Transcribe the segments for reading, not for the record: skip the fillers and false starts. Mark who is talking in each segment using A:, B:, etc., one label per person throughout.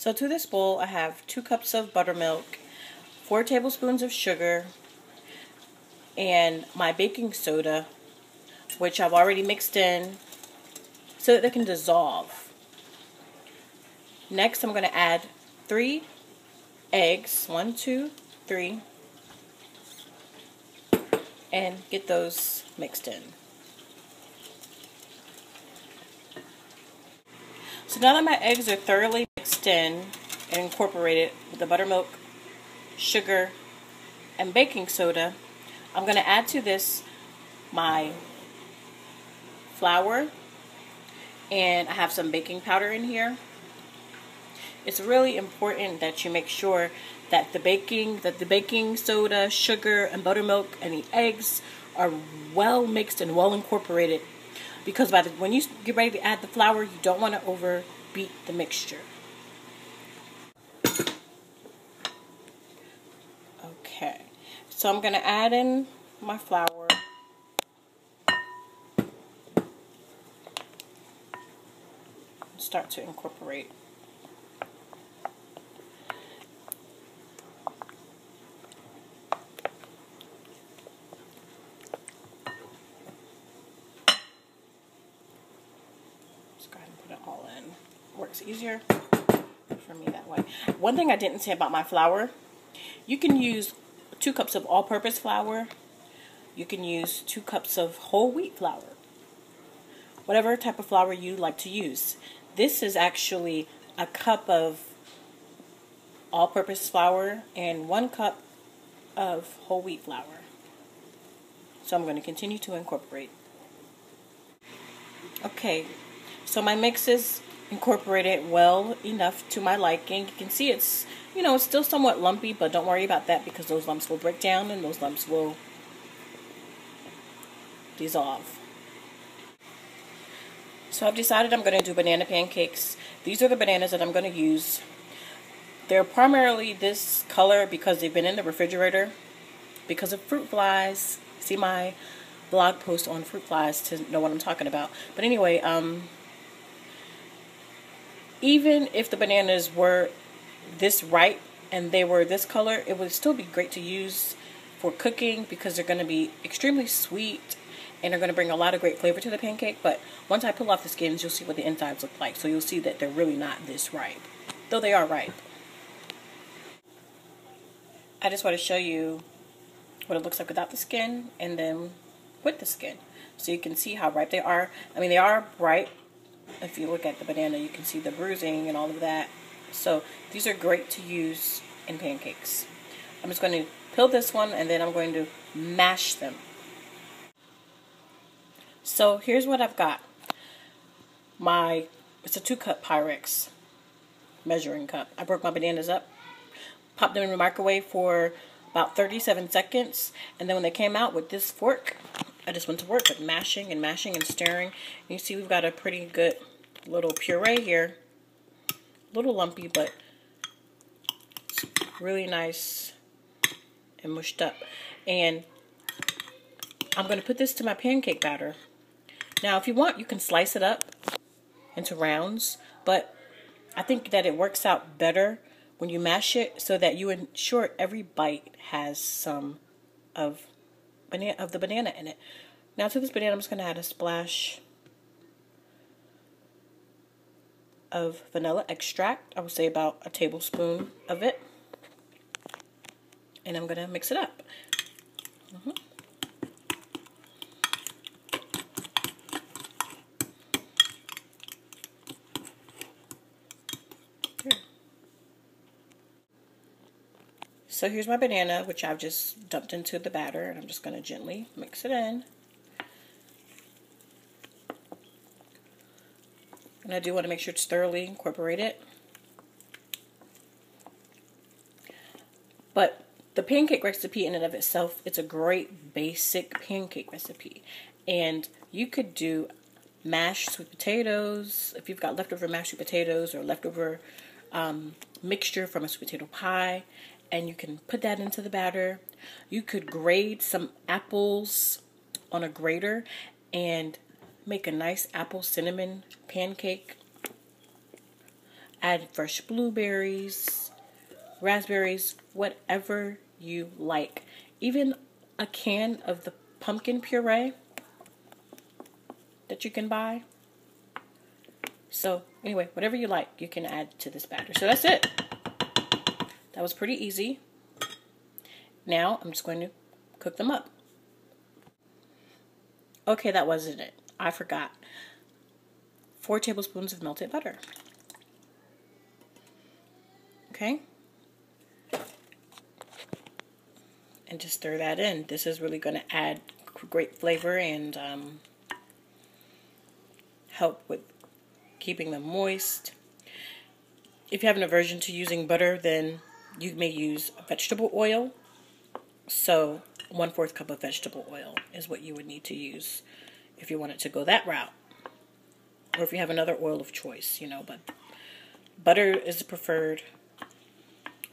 A: So to this bowl, I have 2 cups of buttermilk, 4 tablespoons of sugar, and my baking soda, which I've already mixed in so that they can dissolve. Next, I'm going to add 3 eggs, 1, 2, 3, and get those mixed in. So now that my eggs are thoroughly mixed in and incorporated with the buttermilk, sugar, and baking soda, I'm going to add to this my flour, and I have some baking powder in here. It's really important that you make sure that the baking soda, sugar, and buttermilk and the eggs are well mixed and well incorporated, because when you get ready to add the flour, you don't want to overbeat the mixture. Okay, so I'm going to add in my flour. Start to incorporate. Just go ahead and put it all in. Works easier for me that way. One thing I didn't say about my flour, you can use 2 cups of all-purpose flour. You can use 2 cups of whole wheat flour. Whatever type of flour you like to use. This is actually a cup of all-purpose flour and 1 cup of whole wheat flour. So I'm going to continue to incorporate. Okay, so my mix is incorporated well enough to my liking. You can see it's, it's still somewhat lumpy, but don't worry about that because those lumps will break down and those lumps will dissolve. So I've decided I'm going to do banana pancakes. These are the bananas that I'm going to use. They're primarily this color because they've been in the refrigerator because of fruit flies. See my blog post on fruit flies to know what I'm talking about. But anyway, even if the bananas were this ripe and they were this color, it would still be great to use for cooking because they're going to be extremely sweet and they're going to bring a lot of great flavor to the pancake. But once I pull off the skins, you'll see what the insides look like. So you'll see that they're really not this ripe, though they are ripe. I just want to show you what it looks like without the skin and then with the skin, so you can see how ripe they are. I mean, they are ripe. If you look at the banana, you can see the bruising and all of that. So these are great to use in pancakes. I'm just going to peel this one and then I'm going to mash them. So here's what I've got. It's a 2-cup Pyrex measuring cup. I broke my bananas up, popped them in the microwave for about 37 seconds, and then when they came out with this fork, I just went to work with mashing and mashing and stirring. And you see we've got a pretty good little puree here. A little lumpy, but it's really nice and mushed up. And I'm going to put this to my pancake batter. Now, if you want, you can slice it up into rounds, but I think that it works out better when you mash it so that you ensure every bite has some of the banana in it. Now to this banana, I'm just going to add a splash of vanilla extract. I would say about a tablespoon of it. And I'm going to mix it up. So here's my banana, which I've just dumped into the batter, and I'm just going to gently mix it in. And I do want to make sure it's thoroughly incorporated. But the pancake recipe in and of itself, it's a great basic pancake recipe. And you could do mashed sweet potatoes, if you've got leftover mashed sweet potatoes or leftover mixture from a sweet potato pie, and you can put that into the batter. You could grate some apples on a grater and make a nice apple cinnamon pancake. Add fresh blueberries, raspberries, whatever you like. Even a can of the pumpkin puree that you can buy. So anyway, whatever you like, you can add to this batter. So that's it. That was pretty easy. Now I'm just going to cook them up. Okay, that wasn't it. I forgot. 4 tablespoons of melted butter. Okay. And just stir that in. This is really going to add great flavor and help with keeping them moist. If you have an aversion to using butter, then you may use vegetable oil. So 1/4 cup of vegetable oil is what you would need to use if you wanted to go that route. Or if you have another oil of choice, you know, but butter is the preferred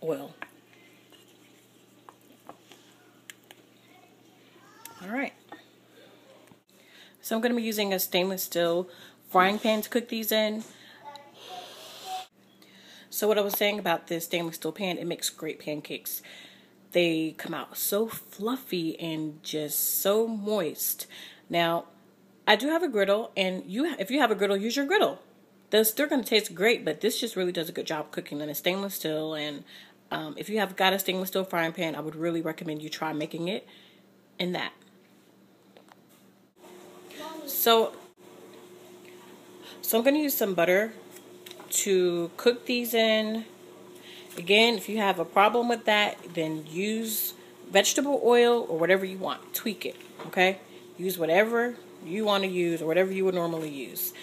A: oil. Alright. So I'm going to be using a stainless steel frying pan to cook these in. So what I was saying about this stainless steel pan, it makes great pancakes. They come out so fluffy and just so moist. Now, I do have a griddle, and if you have a griddle, use your griddle. They're still going to taste great, but this just really does a good job cooking. And it's stainless steel, and if you have got a stainless steel frying pan, I would really recommend you try making it in that. So I'm going to use some butter to cook these in. Again, if you have a problem with that, then use vegetable oil or whatever you want. Tweak it, okay? Use whatever you want to use or whatever you would normally use.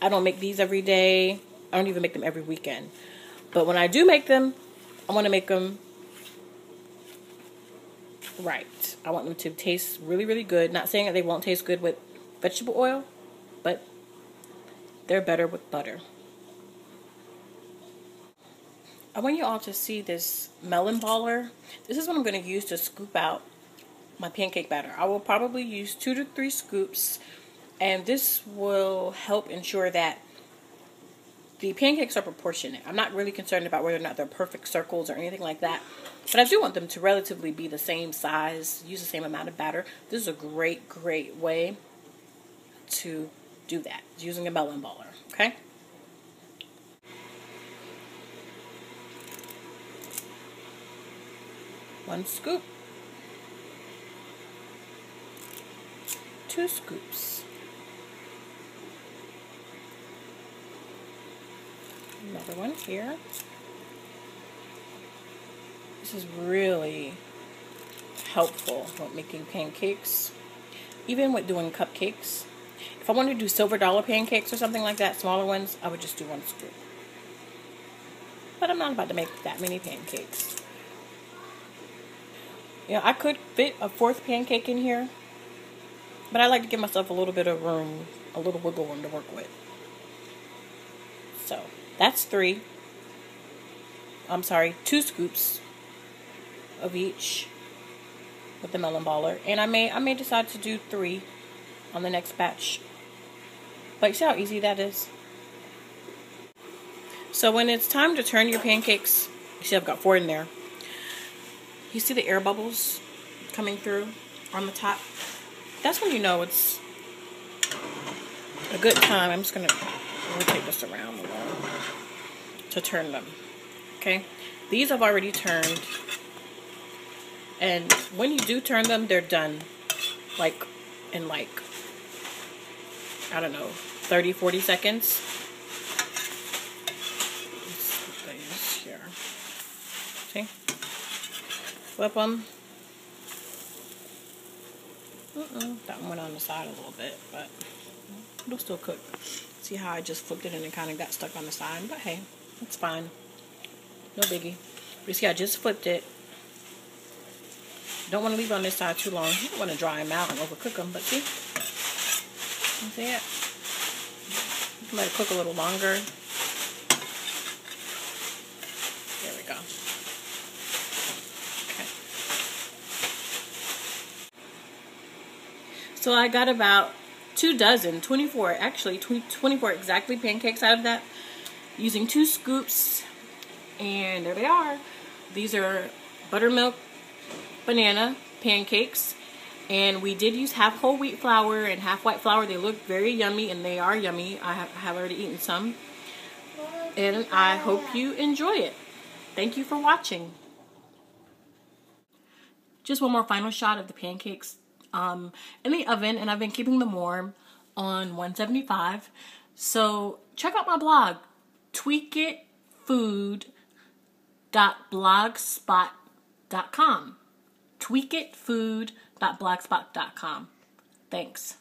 A: I don't make these every day. I don't even make them every weekend. But when I do make them, I want to make them right. I want them to taste really, really good. Not saying that they won't taste good with vegetable oil, but they're better with butter. I want you all to see this melon baller. This is what I'm going to use to scoop out my pancake batter. I will probably use 2 to 3 scoops, and this will help ensure that the pancakes are proportionate. I'm not really concerned about whether or not they're perfect circles or anything like that, but I do want them to relatively be the same size, use the same amount of batter. This is a great, great way to do that, using a melon baller, okay? One scoop, 2 scoops, another one here. This is really helpful with making pancakes, even with doing cupcakes. If I wanted to do silver dollar pancakes or something like that, smaller ones, I would just do 1 scoop. But I'm not about to make that many pancakes. You know, I could fit a 4th pancake in here, but I like to give myself a little bit of room, a little wiggle room to work with. So that's 2 scoops of each with the melon baller, and I may decide to do 3 on the next batch. But you see how easy that is? So when it's time to turn your pancakes, you see I've got 4 in there. You see the air bubbles coming through on the top? That's when you know it's a good time. I'm just going to rotate this around a little to turn them. Okay? These I've already turned. And when you do turn them, they're done in I don't know, 30, 40 seconds. Let's put these here. See? Flip them. That one went on the side a little bit, but it'll still cook. See how I just flipped it and it kind of got stuck on the side? But hey, it's fine. No biggie. But you see, I just flipped it. Don't want to leave it on this side too long. You don't want to dry them out and overcook them, but see? You see it? You can let it cook a little longer. There we go. Okay. So I got about 24 exactly pancakes out of that. using 2 scoops, and there they are. These are buttermilk banana pancakes, and we did use half whole wheat flour and half white flour. They look very yummy, and they are yummy. I have already eaten some, and I hope you enjoy it. Thank you for watching. Just one more final shot of the pancakes in the oven, and I've been keeping them warm on 175. So check out my blog, tweakitfood.blogspot.com. tweakitfood.blogspot.com. Thanks.